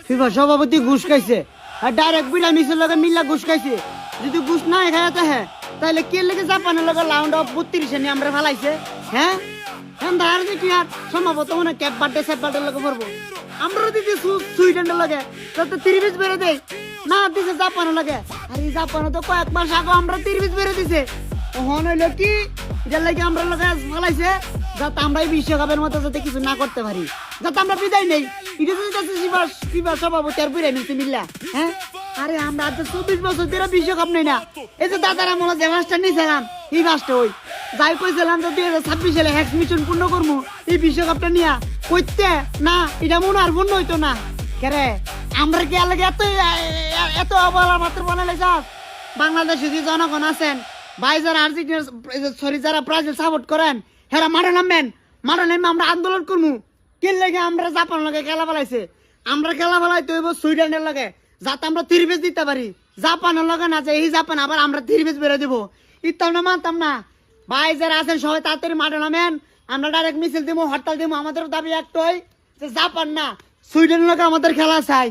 FIFA সভাপতি ঘুষ খাইছে আর ডাইরেক্ট বিড়া মিছিল লগে মিল্লা ঘুষ খাইছে যদি ঘুষ না খাইতে হ্যাঁ তাহলে কে লেগে জাপানের লগে রাউন্ড অফ 32 নিয়ে আমরা ফেলাইছে হ্যাঁ এখন ধার যে কি আর সম্ভবত মনে ক্যাপ বার্থডে সেপ বার্থডে লগে পড়বো আমরা দিদি সুইডেনের লগে তো 30 বেড়ে দেই না দিছে জাপানের লগে আর এই জাপানে তো কয়েক মাস আগে আমরা 30 বেড়ে দিছে ওহন হইলো কি এটার লাগে আমরা লগে ফেলাইছে যাতে আমরা এই বিশ্বকাপের মতো যাতে কিছু না করতে পারি যাতে আমরা বিদায় নেই এটা যদি ফিফা সভাপতি আর বিদায় নিতে মিললা হ্যাঁ আরে আমরা আজ 24 বছর ধরে বিশ্বকাপ নেই না এই যে দাদারা মনে যে মাসটা নিয়েছিলাম এই মাসটা ওই যাই কইছিলাম যে 2026 সালে হ্যাক্স মিশন পূর্ণ করবো এই বিশ্বকাপটা নিয়া কইতে না এটা মনে আর পূর্ণ হইতো না কেরে আমরা কি আলাদা এত এত অবহেলা মাত্র বানালে যাস বাংলাদেশে যে জনগণ আছেন ভাই যারা আর্জেন্টিনা সরি যারা ব্রাজিল সাপোর্ট করেন হেরা মাঠে নামবেন মাঠে নেমে আমরা আন্দোলন করবো কে লেগে আমরা জাপান লগে খেলা ফেলাইছে আমরা খেলা ফেলাইতে হইব সুইডেনের লগে যাতে আমরা 30 দিতে পারি জাপানের লগে না যে এই জাপান আবার আমরা 30 বেড়ে দেবো ইতাম না মানতাম না ভাই যারা আছেন সবাই তাড়াতাড়ি মাঠে নামেন আমরা ডাইরেক্ট মিছিল দিব হরতাল দিব আমাদের দাবি একটাই যে জাপান না সুইডেনের লগে আমাদের খেলা চাই।